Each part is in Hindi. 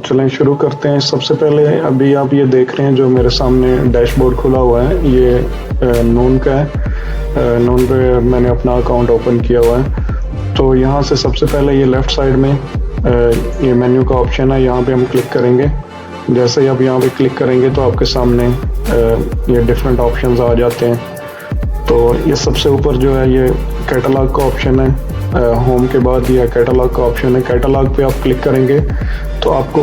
चलें शुरू करते हैं। सबसे पहले अभी आप ये देख रहे हैं जो मेरे सामने डैशबोर्ड खुला हुआ है, ये नून का है। नून पे मैंने अपना अकाउंट ओपन किया हुआ है। तो यहाँ से सबसे पहले ये लेफ़्ट साइड में ये मेन्यू का ऑप्शन है, यहाँ पे हम क्लिक करेंगे। जैसे ही आप यहाँ पे क्लिक करेंगे तो आपके सामने ये डिफरेंट ऑप्शंस आ जाते हैं। तो ये सबसे ऊपर जो है ये कैटलॉग का ऑप्शन है। होम के बाद ये कैटलॉग का ऑप्शन है। कैटलॉग पे आप क्लिक करेंगे तो आपको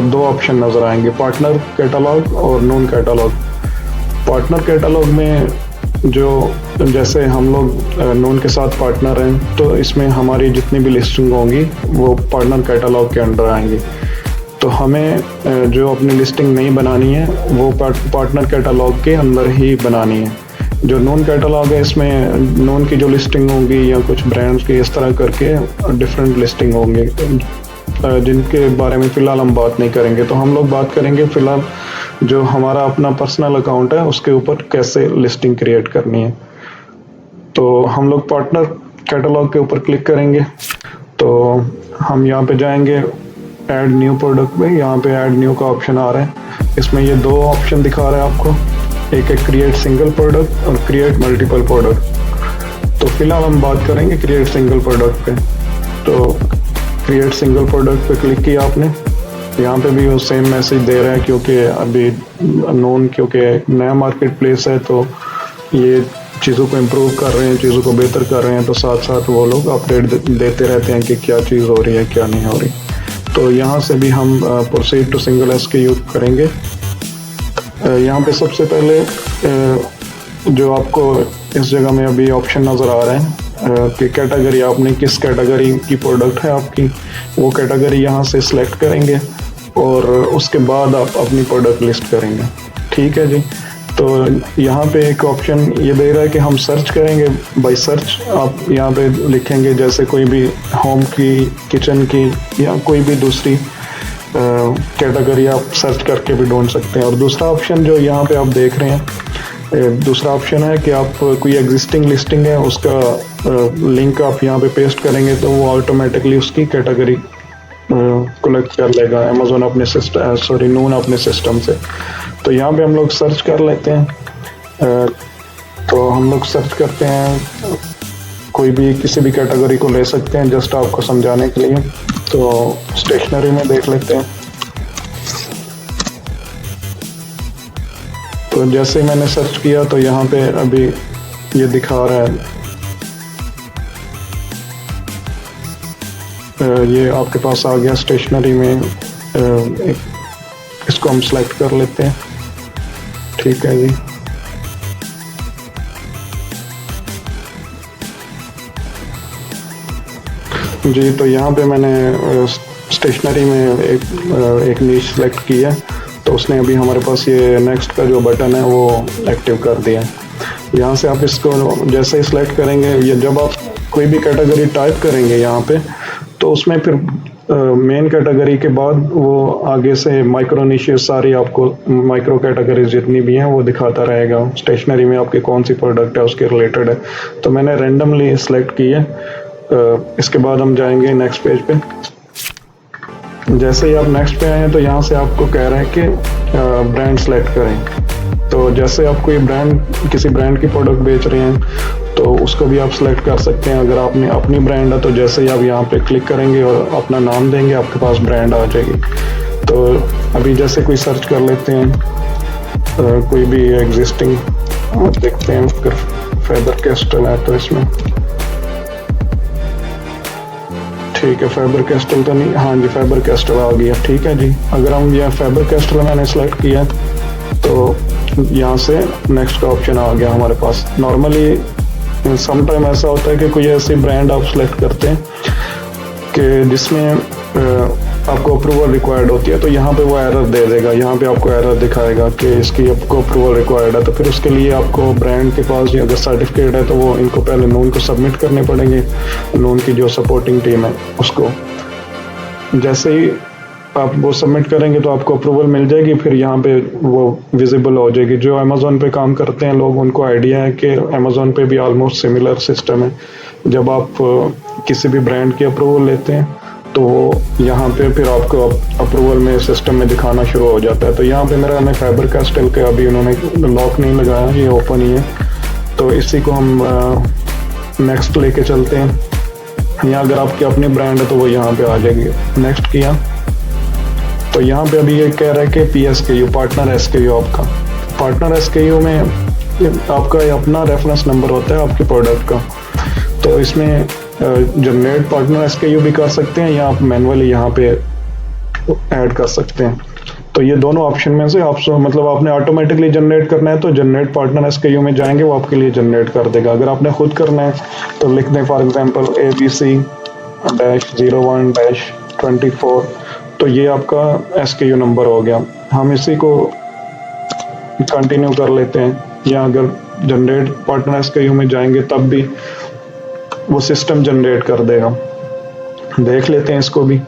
दो ऑप्शन नज़र आएंगे, पार्टनर कैटलॉग और नून कैटलॉग। पार्टनर कैटलॉग में जो जैसे हम लोग नून के साथ पार्टनर हैं तो इसमें हमारी जितनी भी लिस्टिंग होंगी वो पार्टनर कैटलॉग के अंडर आएंगी। तो हमें जो अपनी लिस्टिंग नहीं बनानी है वो पार्टनर कैटलॉग के अंदर ही बनानी है। जो नून कैटलॉग है इसमें नून की जो लिस्टिंग होंगी या कुछ ब्रांड्स की इस तरह करके डिफरेंट लिस्टिंग होंगे जिनके बारे में फ़िलहाल हम बात नहीं करेंगे। तो हम लोग बात करेंगे फ़िलहाल जो हमारा अपना पर्सनल अकाउंट है उसके ऊपर कैसे लिस्टिंग क्रिएट करनी है। तो हम लोग पार्टनर कैटलॉग के ऊपर क्लिक करेंगे तो हम यहाँ पे जाएंगे ऐड न्यू प्रोडक्ट में। यहाँ पे ऐड न्यू का ऑप्शन आ रहा है। इसमें ये दो ऑप्शन दिखा रहा है आपको, एक है क्रिएट सिंगल प्रोडक्ट और क्रिएट मल्टीपल प्रोडक्ट। तो फिलहाल हम बात करेंगे क्रिएट सिंगल प्रोडक्ट पे। तो क्रिएट सिंगल प्रोडक्ट पे क्लिक किया आपने, यहाँ पे भी वो सेम मैसेज दे रहा है क्योंकि अभी नोन क्योंकि नया मार्केट प्लेस है तो ये चीज़ों को इम्प्रूव कर रहे हैं, चीज़ों को बेहतर कर रहे हैं। तो साथ साथ वो लोग अपडेट देते रहते हैं कि क्या चीज़ हो रही है क्या नहीं हो रही। तो यहाँ से भी हम प्रोसीड टू सिंगल एस के यूज़ करेंगे। यहाँ पे सबसे पहले जो आपको इस जगह में अभी ऑप्शन नज़र आ रहा है कि कैटेगरी, आपने किस कैटेगरी की प्रोडक्ट है आपकी, वो कैटेगरी यहाँ से सिलेक्ट करेंगे और उसके बाद आप अपनी प्रोडक्ट लिस्ट करेंगे। ठीक है जी। तो यहाँ पे एक ऑप्शन ये दे रहा है कि हम सर्च करेंगे। बाय सर्च आप यहाँ पे लिखेंगे जैसे कोई भी होम की, किचन की या कोई भी दूसरी कैटेगरी आप सर्च करके भी ढूंढ सकते हैं। और दूसरा ऑप्शन जो यहाँ पे आप देख रहे हैं, दूसरा ऑप्शन है कि आप कोई एग्जिस्टिंग लिस्टिंग है उसका लिंक आप यहाँ पे पेस्ट करेंगे तो वो ऑटोमेटिकली उसकी कैटेगरी कलेक्ट कर लेगा अमेज़न अपने सिस्टम, नून अपने सिस्टम से। तो यहाँ पे हम लोग सर्च कर लेते हैं। तो हम लोग सर्च करते हैं, कोई भी किसी भी कैटेगरी को ले सकते हैं जस्ट आपको समझाने के लिए। तो स्टेशनरी में देख लेते हैं। तो जैसे मैंने सर्च किया तो यहाँ पे अभी ये दिखा रहा है, ये आपके पास आ गया स्टेशनरी में। इसको हम सेलेक्ट कर लेते हैं। ठीक है जी। जी तो यहाँ पे मैंने स्टेशनरी में एक नीश सेलेक्ट की है तो उसने अभी हमारे पास ये नेक्स्ट का जो बटन है वो एक्टिव कर दिया। यहाँ से आप इसको जैसे ही सिलेक्ट करेंगे, ये जब आप कोई भी कैटेगरी टाइप करेंगे यहाँ पे तो उसमें फिर मेन कैटेगरी के बाद वो आगे से माइक्रो निशेस सारी आपको माइक्रो कैटेगरीज जितनी भी हैं वो दिखाता रहेगा स्टेशनरी में आपकी कौन सी प्रोडक्ट है उसके रिलेटेड है। तो मैंने रैंडमली सेलेक्ट की है। इसके बाद हम जाएंगे नेक्स्ट पेज पे। जैसे ही आप नेक्स्ट पे आए हैं तो यहाँ से आपको कह रहे हैं कि ब्रांड सेलेक्ट करें। तो जैसे आप कोई ब्रांड, किसी ब्रांड की प्रोडक्ट बेच रहे हैं तो उसको भी आप सेलेक्ट कर सकते हैं। अगर आपने अपनी ब्रांड है तो जैसे ही आप यहाँ पे क्लिक करेंगे और अपना नाम देंगे आपके पास ब्रांड आ जाएगी। तो अभी जैसे कोई सर्च कर लेते हैं कोई भी एग्जिस्टिंग, देखते हैं अगर फैबर कैस्टल है तो इसमें ठीक है, फैबर कैस्टल तो नहीं, हाँ जी फैबर कैस्टल आ गया। ठीक है जी। अगर हम यह फैबर कैस्टल मैंने सेलेक्ट किया तो यहाँ से नेक्स्ट का ऑप्शन आ गया हमारे पास। नॉर्मली समटाइम ऐसा होता है कि कोई ऐसी ब्रांड आप सेलेक्ट करते हैं कि जिसमें आपको अप्रूवल रिक्वायर्ड होती है तो यहाँ पे वो एरर दे देगा। यहाँ पे आपको एरर दिखाएगा कि इसकी आपको अप्रूवल रिक्वायर्ड है। तो फिर उसके लिए आपको ब्रांड के पास अगर सर्टिफिकेट है तो वो इनको पहले नून को सबमिट करने पड़ेंगे, नून की जो सपोर्टिंग टीम है उसको। जैसे ही आप वो सबमिट करेंगे तो आपको अप्रूवल मिल जाएगी, फिर यहाँ पे वो विजिबल हो जाएगी। जो अमेज़न पे काम करते हैं लोग उनको आइडिया है कि अमेज़न पे भी ऑलमोस्ट सिमिलर सिस्टम है। जब आप किसी भी ब्रांड की अप्रूवल लेते हैं तो यहाँ पे फिर आपको अप्रूवल में सिस्टम में दिखाना शुरू हो जाता है। तो यहाँ पे मेरा हमें फैबर कैस्टल के अभी उन्होंने लॉक नहीं लगाया, ये ओपन ही है। तो इसी को हम नेक्स्ट लेके चलते हैं। यहाँ अगर आपकी अपनी ब्रांड है तो वो यहाँ पे आ जाएगी। नेक्स्ट किया तो यहाँ पे अभी ये कह रहा है कि PSKU पार्टनर SKU आपका। पार्टनर SKU में आपका ये अपना रेफरेंस नंबर होता है आपके प्रोडक्ट का। तो इसमें जनरेट पार्टनर SKU भी कर सकते हैं या आप मैनुअली यहाँ पे ऐड कर सकते हैं। तो ये दोनों ऑप्शन में से आप मतलब आपने ऑटोमेटिकली जनरेट करना है तो जनरेट पार्टनर SKU में जाएंगे, वो आपके लिए जनरेट कर देगा। अगर आपने खुद करना है तो लिख दें फॉर एग्जांपल ABC-01-24, तो ये आपका SKU नंबर हो गया। हम इसी को कंटिन्यू कर लेते हैं, या अगर जनरेट पार्टनर SKU में जाएंगे तब भी वो सिस्टम जनरेट कर देगा। देख लेते हैं इसको भी।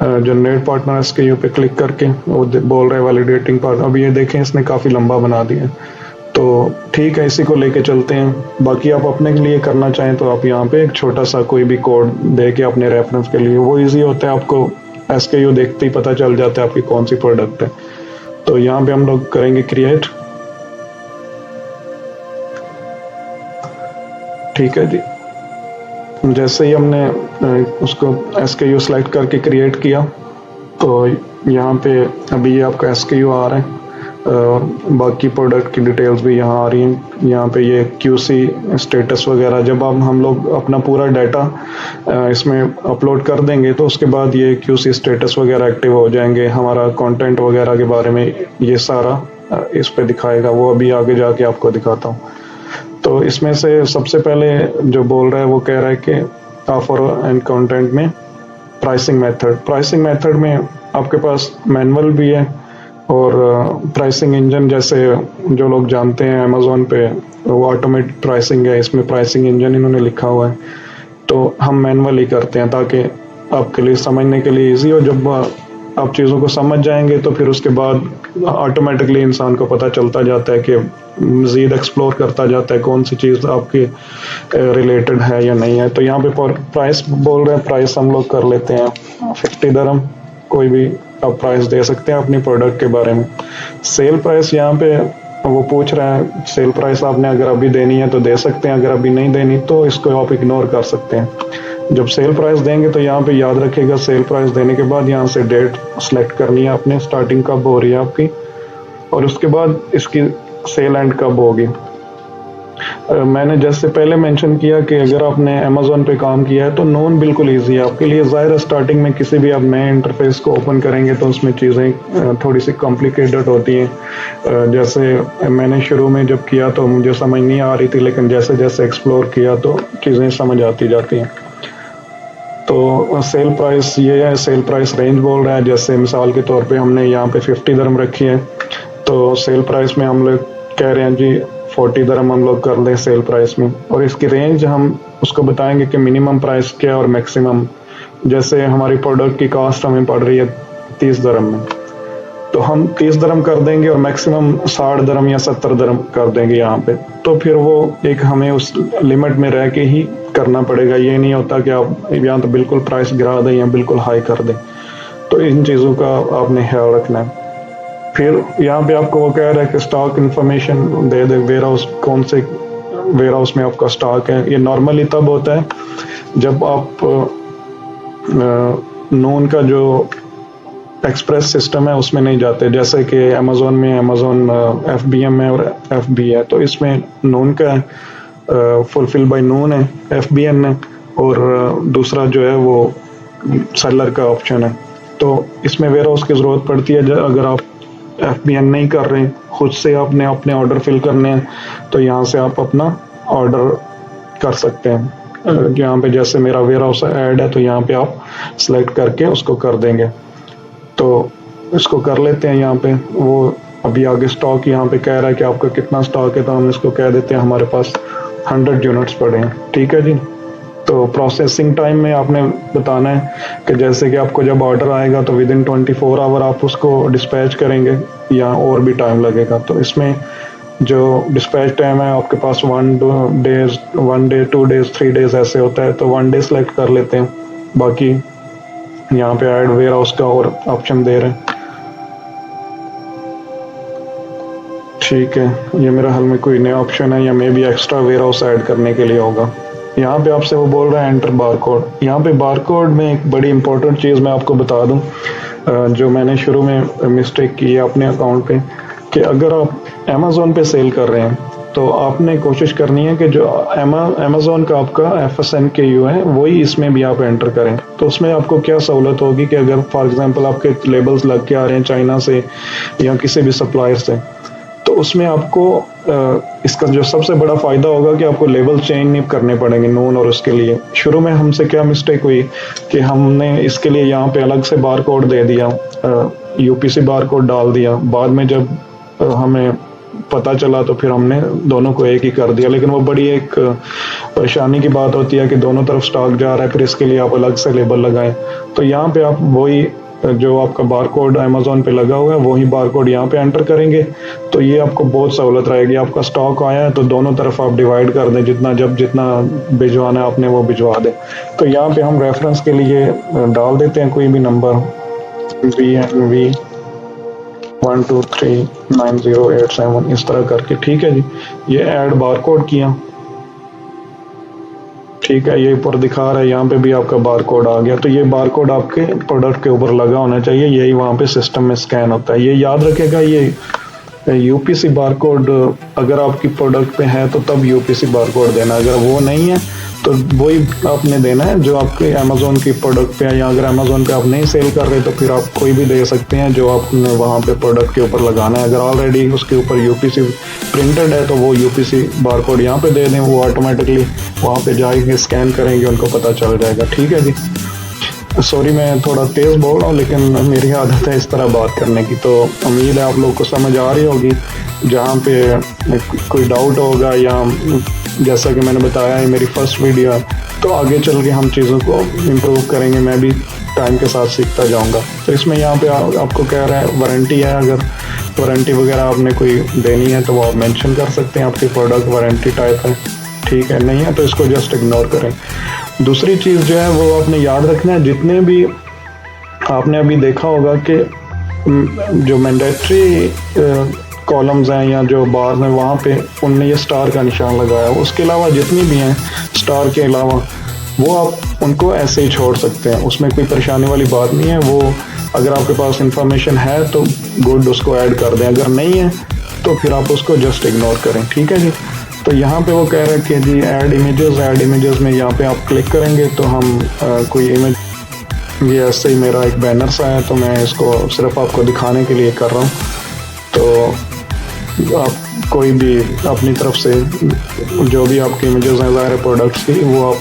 जनरेट पार्टनर SKU पे क्लिक करके वो बोल रहे वैलिडेटिंग पार्ट। अब ये देखें इसने काफ़ी लंबा बना दिया, तो ठीक है इसी को लेके चलते हैं। बाकी आप अपने के लिए करना चाहें तो आप यहाँ पे एक छोटा सा कोई भी कोड दे के अपने रेफरेंस के लिए, वो ईजी होता है, आपको SKU देखते ही पता चल जाता है आपकी कौन सी प्रोडक्ट है। तो यहाँ पे हम लोग करेंगे क्रिएट। ठीक है जी, जैसे ही हमने उसको SKU सेलेक्ट करके क्रिएट किया तो यहाँ पे अभी ये आपका SKU आ रहा है। बाकी प्रोडक्ट की डिटेल्स भी यहाँ आ रही हैं। यहाँ पे ये QC स्टेटस वगैरह, जब हम लोग अपना पूरा डाटा इसमें अपलोड कर देंगे तो उसके बाद ये QC स्टेटस वगैरह एक्टिव हो जाएंगे। हमारा कंटेंट वगैरह के बारे में ये सारा इस पे दिखाएगा, वो अभी आगे जाके आपको दिखाता हूँ। तो इसमें से सबसे पहले जो बोल रहा है वो कह रहा है कि ऑफर एंड कंटेंट में प्राइसिंग मेथड में आपके पास मैनुअल भी है और प्राइसिंग इंजन, जैसे जो लोग जानते हैं अमेज़ॉन पे वो ऑटोमेटिक प्राइसिंग है, इसमें प्राइसिंग इंजन इन्होंने लिखा हुआ है। तो हम मैनुअल ही करते हैं ताकि आपके लिए समझने के लिए ईजी हो। जब आप चीज़ों को समझ जाएंगे तो फिर उसके बाद ऑटोमेटिकली इंसान को पता चलता जाता है कि मज़ीद एक्सप्लोर करता जाता है कौन सी चीज़ आपके रिलेटेड है या नहीं है। तो यहाँ पे प्राइस बोल रहे हैं, प्राइस हम लोग कर लेते हैं 50 दिरहम। कोई भी आप प्राइस दे सकते हैं अपनी प्रोडक्ट के बारे में। सेल प्राइस यहाँ पे वो पूछ रहा है, सेल प्राइस आपने अगर अभी देनी है तो दे सकते हैं, अगर अभी नहीं देनी तो इसको आप इग्नोर कर सकते हैं। जब सेल प्राइस देंगे तो यहाँ पे याद रखिएगा सेल प्राइस देने के बाद यहाँ से डेट सेलेक्ट करनी है आपने, स्टार्टिंग कब हो रही है आपकी, और उसके बाद इसकी सेल एंड कब होगी। मैंने जैसे पहले मेंशन किया कि अगर आपने अमेज़ॉन पे काम किया है तो नोन बिल्कुल इजी है आपके लिए। ज़ाहिर है स्टार्टिंग में किसी भी आप नए इंटरफेस को ओपन करेंगे तो उसमें चीज़ें थोड़ी सी कॉम्प्लिकेटेड होती हैं। जैसे मैंने शुरू में जब किया तो मुझे समझ नहीं आ रही थी, लेकिन जैसे जैसे एक्सप्लोर किया तो चीज़ें समझ आती जाती हैं। तो सेल प्राइस ये है, सेल प्राइस रेंज बोल रहा है। जैसे मिसाल के तौर पे हमने यहाँ पे 50 दिरहम रखी है, तो सेल प्राइस में हम लोग कह रहे हैं जी 40 दिरहम हम लोग कर लें सेल प्राइस में, और इसकी रेंज हम उसको बताएंगे कि मिनिमम प्राइस क्या है और मैक्सिमम। जैसे हमारी प्रोडक्ट की कॉस्ट हमें पड़ रही है 30 दिरहम में, तो हम 30 दिरहम कर देंगे और मैक्सिमम 60 दिरहम या 70 दिरहम कर देंगे यहाँ पे। तो फिर वो एक हमें उस लिमिट में रह के ही करना पड़ेगा। ये नहीं होता कि आप यहाँ तो बिल्कुल प्राइस गिरा दें या बिल्कुल हाई कर दें। तो इन चीज़ों का आपने ख्याल रखना है। फिर यहाँ पे आपको वो कह रहा है कि स्टॉक इन्फॉर्मेशन दे दे, वेयर हाउस कौन से वेयर हाउस में आपका स्टॉक है। ये नॉर्मली तब होता है जब आप नोन का जो एक्सप्रेस सिस्टम है उसमें नहीं जाते। जैसे कि अमेज़ॉन में अमेज़ॉन FBM है और FB है, तो इसमें नोन का फुलफिल बाय नोन है, FBN है, और दूसरा जो है वो सेलर का ऑप्शन है। तो इसमें वेयर हाउस की ज़रूरत पड़ती है। अगर आप FBN नहीं कर रहे हैं, खुद से आपने अपने ऑर्डर फिल करने हैं, तो यहाँ से आप अपना ऑर्डर कर सकते हैं। यहाँ पे जैसे मेरा वेयर हाउस ऐड है तो यहाँ पे आप सेलेक्ट करके उसको कर देंगे। तो इसको कर लेते हैं। यहाँ पे वो अभी आगे स्टॉक यहाँ पे कह रहा है कि आपका कितना स्टॉक है, तो हम इसको कह देते हैं हमारे पास 100 यूनिट्स पड़े हैं। ठीक है जी। तो प्रोसेसिंग टाइम में आपने बताना है कि जैसे कि आपको जब ऑर्डर आएगा तो विद इन 24 आवर आप उसको डिस्पैच करेंगे या और भी टाइम लगेगा। तो इसमें जो डिस्पैच टाइम है आपके पास 1 डे 2 डेज 3 डेज ऐसे होता है, तो 1 डे सेलेक्ट कर लेते हैं। बाकी यहाँ पे ऐड वेयर हाउस का और ऑप्शन दे रहे हैं। ठीक है, ये मेरा हाल में कोई नया ऑप्शन है या maybe extra warehouse add करने के लिए होगा। यहाँ पे आपसे वो बोल रहा है एंटर बारकोड। यहाँ पे बारकोड में एक बड़ी इंपॉर्टेंट चीज़ मैं आपको बता दूँ, जो मैंने शुरू में मिस्टेक की है अपने अकाउंट पे, कि अगर आप अमेज़ोन पे सेल कर रहे हैं तो आपने कोशिश करनी है कि जो अमेज़ोन का आपका FSNKU है वही इसमें भी आप एंटर करें। तो उसमें आपको क्या सहूलत होगी कि अगर फॉर एग्जांपल आपके लेबल्स लग के आ रहे हैं चाइना से या किसी भी सप्लायर से, तो उसमें आपको इसका जो सबसे बड़ा फ़ायदा होगा कि आपको लेबल चेंज नहीं करने पड़ेंगे नून और उसके लिए। शुरू में हमसे क्या मिस्टेक हुई कि हमने इसके लिए यहाँ पे अलग से बार कोड दे दिया, UPC बार कोड डाल दिया। बाद में जब हमें पता चला तो फिर हमने दोनों को एक ही कर दिया, लेकिन वो बड़ी एक परेशानी की बात होती है कि दोनों तरफ स्टॉक जा रहा है, फिर इसके लिए आप अलग से लेबल लगाएं। तो यहाँ पे आप वही जो आपका बार कोड अमेज़ोन पे लगा हुआ है वही बार कोड यहाँ पे एंटर करेंगे, तो ये आपको बहुत सहूलत रहेगी। आपका स्टॉक आया है तो दोनों तरफ आप डिवाइड कर दें, जितना भिजवाना है आपने वो भिजवा दें। तो यहाँ पे हम रेफरेंस के लिए डाल देते हैं कोई भी नंबर, VNV 1239087 इस तरह करके। ठीक है जी, ये ऐड बार कोड किया। ठीक है, ये ऊपर दिखा रहा है, यहाँ पे भी आपका बार कोड आ गया। तो ये बार कोड आपके प्रोडक्ट के ऊपर लगा होना चाहिए, यही वहाँ पे सिस्टम में स्कैन होता है। ये याद रखेगा, ये UPC बार कोड अगर आपकी प्रोडक्ट पे है तो तब UPC बार कोड देना, अगर वो नहीं है तो वही आपने देना है जो आपके अमेज़ोन की प्रोडक्ट पे है। या अगर अमेज़ोन पे आप नहीं सेल कर रहे तो फिर आप कोई भी दे सकते हैं जो आपने वहाँ पे प्रोडक्ट के ऊपर लगाना है। अगर ऑलरेडी उसके ऊपर UPC प्रिंटेड है तो वो UPC बार कोड यहाँ पे दे दें, वो ऑटोमेटिकली वहाँ पे जाएंगे, स्कैन करेंगे, उनको पता चल जाएगा। ठीक है जी, सॉरी मैं थोड़ा तेज़ बोल रहा हूँ लेकिन मेरी आदत है इस तरह बात करने की। तो उम्मीद है आप लोग को समझ आ रही होगी। जहाँ पे कोई डाउट होगा या जैसा कि मैंने बताया है मेरी फर्स्ट वीडियो है, तो आगे चल के हम चीज़ों को इम्प्रूव करेंगे, मैं भी टाइम के साथ सीखता जाऊँगा। तो इसमें यहाँ पे आपको कह रहा है वारंटी है, अगर वारंटी वगैरह आपने कोई देनी है तो वो आप मेंशन कर सकते हैं, आपकी प्रोडक्ट वारंटी टाइप है। ठीक है, नहीं है तो इसको जस्ट इग्नोर करें। दूसरी चीज़ जो है वो आपने याद रखना है, जितने भी आपने अभी देखा होगा कि जो मैंडेटरी कॉलम्स हैं या जो बार में वहाँ पे उनने ये स्टार का निशान लगाया, उसके अलावा जितनी भी हैं स्टार के अलावा वो आप उनको ऐसे ही छोड़ सकते हैं, उसमें कोई परेशानी वाली बात नहीं है। वो अगर आपके पास इंफॉर्मेशन है तो गुड, उसको ऐड कर दें, अगर नहीं है तो फिर आप उसको जस्ट इग्नोर करें। ठीक है जी, तो यहाँ पे वो कह रहा है कि जी ऐड इमेजेस में यहाँ पे आप क्लिक करेंगे तो हम कोई इमेज, ये ऐसे ही मेरा एक बैनर सा है तो मैं इसको सिर्फ आपको दिखाने के लिए कर रहा हूँ। तो आप कोई भी अपनी तरफ से जो भी आपकी इमेजेस हैं ज़ाहिर प्रोडक्ट्स की वो आप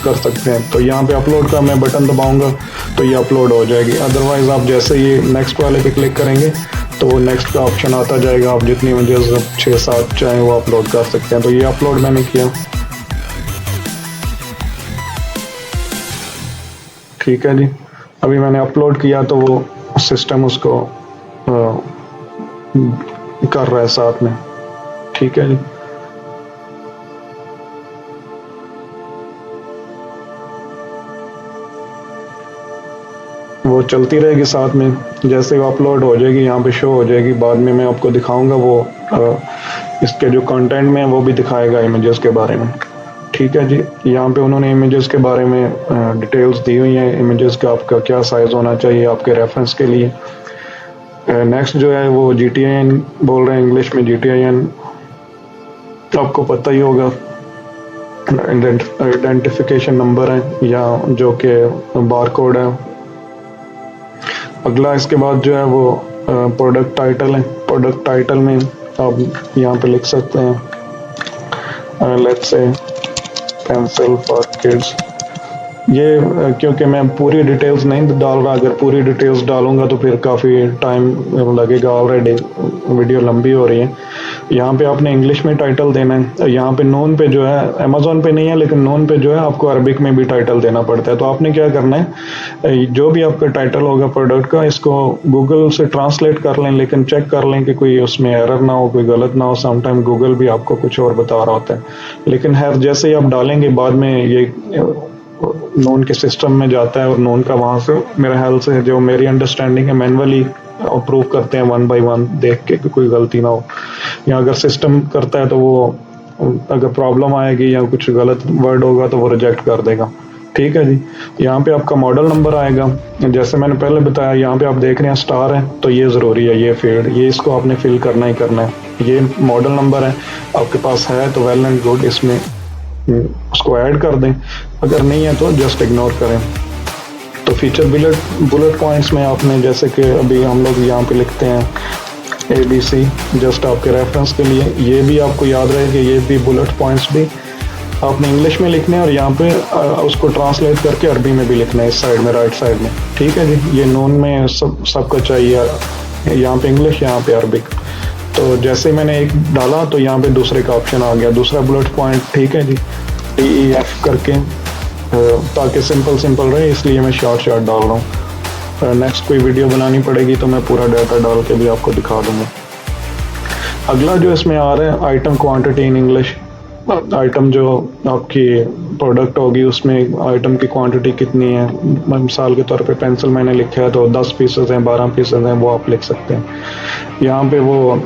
कर सकते हैं। तो यहाँ पे अपलोड का मैं बटन दबाऊंगा तो ये अपलोड हो जाएगी। अदरवाइज़ आप जैसे ये नेक्स्ट वाले पे क्लिक करेंगे तो वो नेक्स्ट का ऑप्शन आता जाएगा, आप जितनी इमेजेस 6-7 चाहें वो अपलोड कर सकते हैं। तो ये अपलोड मैंने किया। ठीक है जी, अभी मैंने अपलोड किया तो वो सिस्टम उसको कर रहा है साथ में। ठीक है जी, वो चलती रहेगी साथ में, जैसे वो अपलोड हो जाएगी यहाँ पे शो हो जाएगी। बाद में मैं आपको दिखाऊंगा वो इसके जो कंटेंट में है वो भी दिखाएगा इमेजेस के बारे में। ठीक है जी, यहाँ पे उन्होंने इमेजेस के बारे में डिटेल्स दी हुई हैं, इमेजेस का आपका क्या साइज़ होना चाहिए आपके रेफरेंस के लिए। नेक्स्ट जो है वो GTIN बोल रहे हैं, इंग्लिश में GTIN आपको पता ही होगा, आइडेंटिफिकेशन नंबर है या जो कि बार कोड है। अगला इसके बाद जो है वो प्रोडक्ट टाइटल है। प्रोडक्ट टाइटल में आप यहाँ पे लिख सकते हैं let's say pencil for kids. ये क्योंकि मैं पूरी डिटेल्स नहीं डाल रहा, अगर पूरी डिटेल्स डालूंगा तो फिर काफ़ी टाइम लगेगा, ऑलरेडी वीडियो लंबी हो रही है। यहाँ पे आपने इंग्लिश में टाइटल देना है। यहाँ पे नोन पे जो है अमेज़ोन पे नहीं है लेकिन नोन पे जो है आपको अरबिक में भी टाइटल देना पड़ता है। तो आपने क्या करना है, जो भी आपका टाइटल होगा प्रोडक्ट का, इसको गूगल से ट्रांसलेट कर लें, लेकिन चेक कर लें कि कोई उसमें एरर ना हो, कोई गलत ना हो। समटाइम गूगल भी आपको कुछ और बता रहा होता है, लेकिन हर जैसे ही आप डालेंगे बाद में ये नोन के सिस्टम में जाता है और नोन का वहाँ से मेरे ख्याल से जो मेरी अंडरस्टैंडिंग है मैनुअली अप्रूव करते हैं 1 बाय 1 देख के कि कोई गलती ना हो, या अगर सिस्टम करता है तो वो अगर प्रॉब्लम आएगी या कुछ गलत वर्ड होगा तो वो रिजेक्ट कर देगा। ठीक है जी। यहाँ पे आपका मॉडल नंबर आएगा, जैसे मैंने पहले बताया यहाँ पे आप देख रहे हैं स्टार है तो ये ज़रूरी है, ये फील्ड ये इसको आपने फिल करना ही करना है। ये मॉडल नंबर है, आपके पास है तो वेल एंड गुड, इसमें उसको ऐड कर दें, अगर नहीं है तो जस्ट इग्नोर करें। तो फीचर बुलेट पॉइंट्स में आपने जैसे कि अभी हम लोग यहाँ पे लिखते हैं ABC, जस्ट आपके रेफरेंस के लिए, ये भी आपको याद रहे कि ये भी बुलेट पॉइंट्स भी आपने इंग्लिश में लिखने हैं और यहाँ पे उसको ट्रांसलेट करके अरबी में भी लिखना है इस साइड में, राइट साइड में। ठीक है जी। ये नोन में सबका चाहिए, यहाँ पे इंग्लिश, यहाँ पे अरबिक। तो जैसे मैंने एक डाला तो यहाँ पे दूसरे का ऑप्शन आ गया, दूसरा बुलेट पॉइंट। ठीक है जी। DEF करके, ताकि सिंपल रहे इसलिए मैं शॉर्ट डाल रहा हूँ। नेक्स्ट कोई वीडियो बनानी पड़ेगी तो मैं पूरा डाटा डाल के भी आपको दिखा दूंगा। अगला जो इसमें आ रहा है item quantity in English. Item जो आपकी प्रोडक्ट होगी उसमें आइटम की क्वांटिटी कितनी है, मिसाल के तौर पे पेंसिल मैंने लिखा है तो 10 पीसेस हैं, 12 पीसेस हैं, वो आप लिख सकते हैं। यहाँ पे वो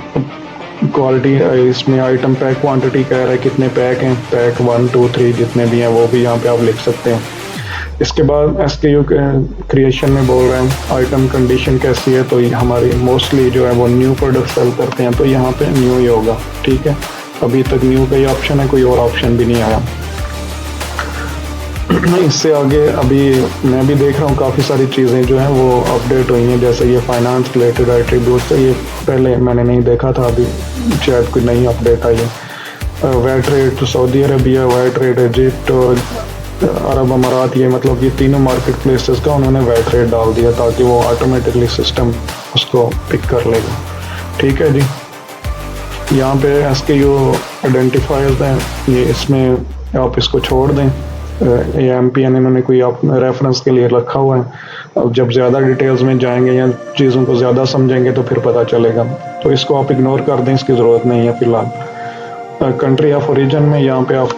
क्वालिटी, इसमें आइटम पैक क्वांटिटी कह रहा है कितने पैक हैं, पैक 1 2 3 जितने भी हैं वो भी यहाँ पे आप लिख सकते हैं। इसके बाद SKU क्रिएशन में बोल रहे हैं आइटम कंडीशन कैसी है, तो हमारी मोस्टली जो है वो न्यू प्रोडक्ट सेल करते हैं तो यहाँ पे न्यू ही होगा। ठीक है, अभी तक न्यू का ही ऑप्शन है, कोई और ऑप्शन भी नहीं आया। इससे आगे अभी मैं भी देख रहा हूँ काफ़ी सारी चीज़ें जो हैं वो अपडेट हुई हैं, जैसे ये फाइनेंस रिलेटेड एट्रीब्यूट्स है, ये पहले मैंने नहीं देखा था, अभी शायद कोई नई अपडेट आई है। VAT rate Saudi Arabia, VAT rate Egypt और अरब अमारात, ये मतलब ये तीनों मार्केट प्लेसेस का उन्होंने वैट रेट डाल दिया ताकि वो ऑटोमेटिकली सिस्टम उसको पिक कर लेगा। ठीक है जी। यहाँ पे SKU आइडेंटिफायर्स हैं, ये इसमें आप इसको छोड़ दें, ये MPN इन्होंने कोई आप रेफरेंस के लिए रखा हुआ है। अब जब ज़्यादा डिटेल्स में जाएंगे या चीज़ों को ज़्यादा समझेंगे तो फिर पता चलेगा, तो इसको आप इग्नोर कर दें, इसकी ज़रूरत नहीं है फ़िलहाल। कंट्री ऑफ ओरिजिन में यहाँ पे आप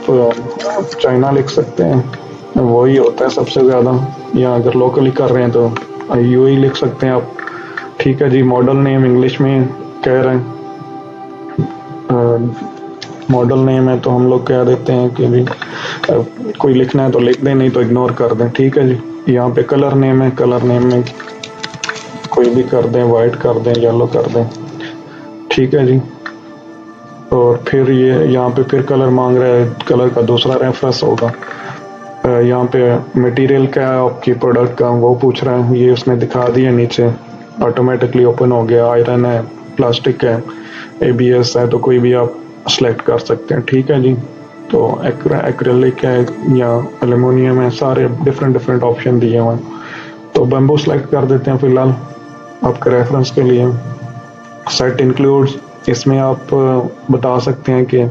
चाइना लिख सकते हैं, वही होता है सबसे ज़्यादा, या अगर लोकली कर रहे हैं तो UAE लिख सकते हैं आप। ठीक है जी। मॉडल नेम इंग्लिश में कह रहे हैं, मॉडल नेम है तो हम लोग कह देते हैं कि भी कोई लिखना है तो लिख दें, नहीं तो इग्नोर कर दें। ठीक है जी। यहाँ पे कलर नेम है, कलर नेम में कोई भी कर दें, वाइट कर दें, येलो कर दें। ठीक है जी। और फिर ये यहाँ पे फिर कलर मांग रहा है, कलर का दूसरा रेफरेंस होगा। यहाँ पे मटेरियल क्या है आपकी प्रोडक्ट का वो पूछ रहा है, ये उसने दिखा दिया, नीचे ऑटोमेटिकली ओपन हो गया। आयरन है, प्लास्टिक है, ABS है, तो कोई भी आप सेलेक्ट कर सकते हैं। ठीक है जी। तो एक्रेलिक है या एल्युमिनियम है, सारे डिफरेंट ऑप्शन दिए हुए हैं। तो बैम्बू सेलेक्ट कर देते हैं फिलहाल आपके रेफरेंस के लिए। सेट इंक्लूड्स, इसमें आप बता सकते हैं कि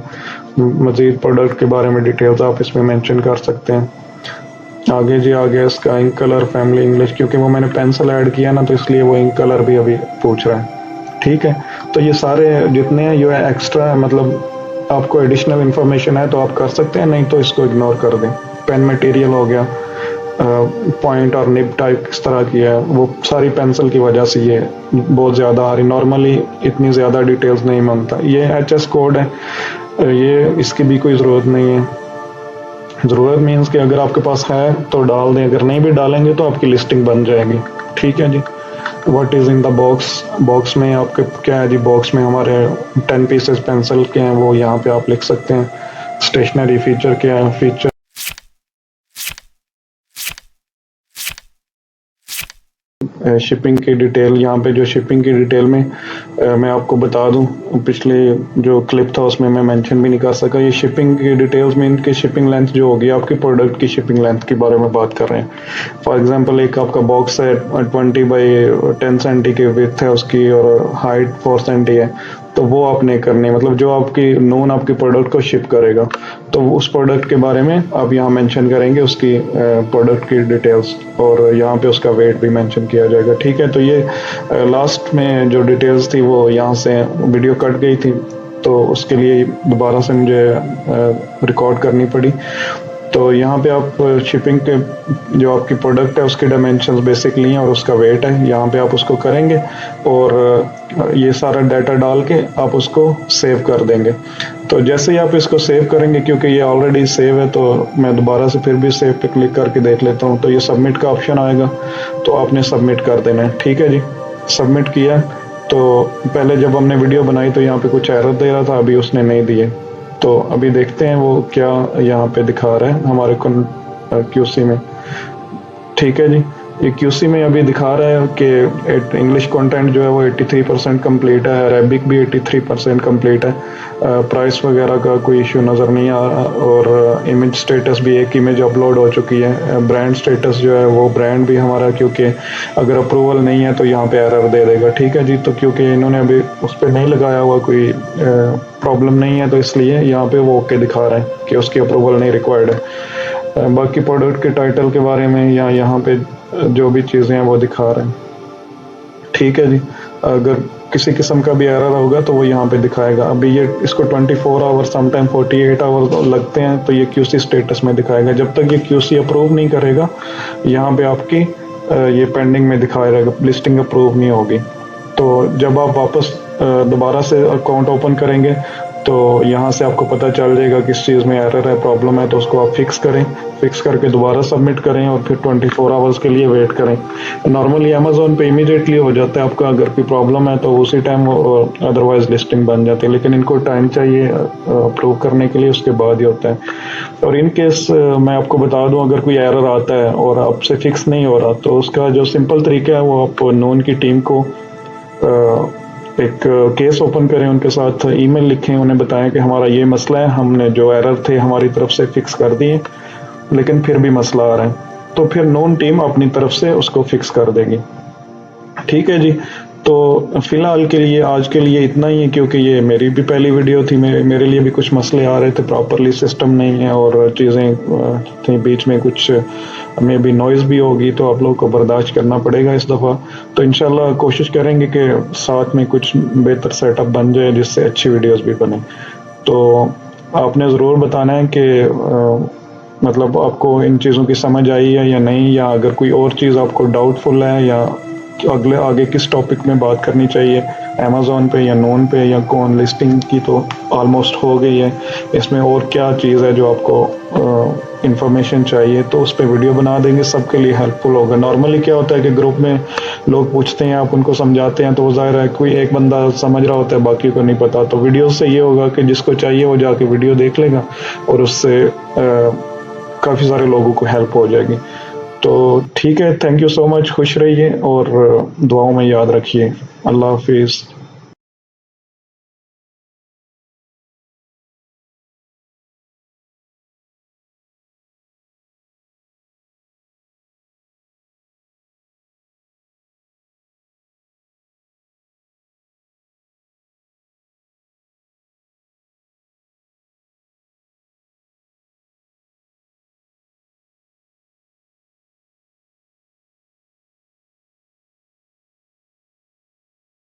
मज़ीद प्रोडक्ट के बारे में डिटेल्स आप इसमें मेंशन कर सकते हैं। आगे जी आगे इसका इंक कलर, फैमिली इंग्लिश, क्योंकि वो मैंने पेंसिल ऐड किया ना तो इसलिए वो इंक कलर भी अभी पूछ रहा है। ठीक है। तो ये सारे जितने हैं ये एक्स्ट्रा, मतलब आपको एडिशनल इन्फॉर्मेशन है तो आप कर सकते हैं, नहीं तो इसको इग्नोर कर दें। पेन मटेरियल हो गया, पॉइंट और निब टाइप किस तरह की है, वो सारी पेंसिल की वजह से ये बहुत ज़्यादा आ रही, नॉर्मली इतनी ज़्यादा डिटेल्स नहीं मांगता। ये HS कोड है, ये इसकी भी कोई ज़रूरत नहीं है। ज़रूरत मीन्स कि अगर आपके पास है तो डाल दें, अगर नहीं भी डालेंगे तो आपकी लिस्टिंग बन जाएगी। ठीक है जी। What is in the box, box में आपके क्या है जी, बॉक्स में हमारे 10 पीसेस पेंसिल के हैं, वो यहाँ पे आप लिख सकते हैं। स्टेशनरी फीचर क्या है, फीचर शिपिंग की डिटेल, यहाँ पे जो शिपिंग की डिटेल में मैं आपको बता दूं, पिछले जो क्लिप था उसमें मैं मेंशन भी नहीं कर सका। ये शिपिंग की डिटेल्स में इनकी शिपिंग लेंथ जो होगी, आपके प्रोडक्ट की शिपिंग लेंथ के बारे में बात कर रहे हैं। फॉर एग्जांपल एक आपका बॉक्स है 20 बाई 10 सेंटी की विड्थ है उसकी और हाइट 4 सेंटी है, तो वो आपने करनी है, मतलब जो आपकी नोन आपके प्रोडक्ट को शिप करेगा तो उस प्रोडक्ट के बारे में आप यहाँ मेंशन करेंगे, उसकी प्रोडक्ट की डिटेल्स, और यहाँ पे उसका वेट भी मेंशन किया जाएगा। ठीक है। तो ये लास्ट में जो डिटेल्स थी वो यहाँ से वीडियो कट गई थी तो उसके लिए दोबारा से मुझे रिकॉर्ड करनी पड़ी। तो यहाँ पे आप शिपिंग के जो आपकी प्रोडक्ट है उसके डायमेंशंस बेसिकली हैं और उसका वेट है, यहाँ पे आप उसको करेंगे और ये सारा डाटा डाल के आप उसको सेव कर देंगे। तो जैसे ही आप इसको सेव करेंगे, क्योंकि ये ऑलरेडी सेव है तो मैं दोबारा से फिर भी सेव पे क्लिक करके देख लेता हूँ, तो ये सबमिट का ऑप्शन आएगा, तो आपने सबमिट कर देना है। ठीक है जी, सबमिट किया। तो पहले जब हमने वीडियो बनाई तो यहाँ पे कुछ एरर दे रहा था, अभी उसने नहीं दिए। तो अभी देखते हैं वो क्या यहाँ पे दिखा रहा है हमारे क्यूसी में। ठीक है जी, ये क्यूसी में अभी दिखा रहा है कि इंग्लिश कंटेंट जो है वो 83% कंप्लीट है, अरेबिक भी 83% कंप्लीट है, प्राइस वगैरह का कोई इशू नज़र नहीं आ रहा, और इमेज स्टेटस भी एक इमेज अपलोड हो चुकी है। ब्रांड स्टेटस जो है वो ब्रांड भी हमारा, क्योंकि अगर अप्रूवल नहीं है तो यहाँ पे एरर दे देगा। ठीक है जी, तो क्योंकि इन्होंने अभी उस पर नहीं लगाया हुआ, कोई प्रॉब्लम नहीं है, तो इसलिए यहाँ पे वो ओके दिखा रहा है कि उसकी अप्रूवल नहीं रिक्वायर्ड है। बाकी प्रोडक्ट के टाइटल के बारे में या यहाँ पे जो भी चीज़ें हैं वो दिखा रहे हैं। ठीक है जी, अगर किसी किस्म का भी एरर होगा तो वो यहाँ पे दिखाएगा। अभी ये इसको 24 आवर समटाइम 48 आवर लगते हैं, तो ये क्यूसी स्टेटस में दिखाएगा। जब तक ये क्यूसी अप्रूव नहीं करेगा, यहाँ पे आपकी ये पेंडिंग में दिखाया रहेगा, लिस्टिंग अप्रूव नहीं होगी। तो जब आप वापस दोबारा से अकाउंट ओपन करेंगे तो यहाँ से आपको पता चल जाएगा किस चीज़ में एरर है, प्रॉब्लम है, तो उसको आप फिक्स करें, फिक्स करके दोबारा सबमिट करें और फिर 24 आवर्स के लिए वेट करें। नॉर्मली अमेज़ोन पे इमीडिएटली हो जाता है आपका, अगर कोई प्रॉब्लम है तो उसी टाइम अदरवाइज लिस्टिंग बन जाती है, लेकिन इनको टाइम चाहिए अप्रूव करने के लिए, उसके बाद ही होता है। और इन केस मैं आपको बता दूं, अगर कोई एरर आता है और आपसे फिक्स नहीं हो रहा, तो उसका जो सिंपल तरीका है वो आप नून की टीम को एक केस ओपन करें, उनके साथ ईमेल लिखें, उन्हें बताएं कि हमारा ये मसला है, हमने जो एरर थे हमारी तरफ से फिक्स कर दिए, लेकिन फिर भी मसला आ रहा है, तो फिर नोन टीम अपनी तरफ से उसको फिक्स कर देगी। ठीक है जी, तो फिलहाल के लिए आज के लिए इतना ही है, क्योंकि ये मेरी भी पहली वीडियो थी, मेरे लिए भी कुछ मसले आ रहे थे, प्रॉपरली सिस्टम नहीं है और चीज़ें थी बीच में, कुछ मे भी नॉइज़ भी होगी, तो आप लोगों को बर्दाश्त करना पड़ेगा इस दफ़ा। तो इंशाल्लाह कोशिश करेंगे कि साथ में कुछ बेहतर सेटअप बन जाए जिससे अच्छी वीडियोज़ भी बने। तो आपने ज़रूर बताना है कि मतलब आपको इन चीज़ों की समझ आई है या नहीं, या अगर कोई और चीज़ आपको डाउटफुल है, या अगले आगे किस टॉपिक में बात करनी चाहिए, अमेज़ॉन पे या नून पे या कौन। लिस्टिंग की तो ऑलमोस्ट हो गई है, इसमें और क्या चीज़ है जो आपको इंफॉर्मेशन चाहिए, तो उस पर वीडियो बना देंगे, सबके लिए हेल्पफुल होगा। नॉर्मली क्या होता है कि ग्रुप में लोग पूछते हैं, आप उनको समझाते हैं, तो वो ज़ाहिर है कोई एक बंदा समझ रहा होता है, बाकी को नहीं पता। तो वीडियो से ये होगा कि जिसको चाहिए वो जाके वीडियो देख लेगा और उससे काफ़ी सारे लोगों को हेल्प हो जाएगी। तो ठीक है, थैंक यू सो मच, खुश रहिए और दुआओं में याद रखिए। अल्लाह हाफिज़।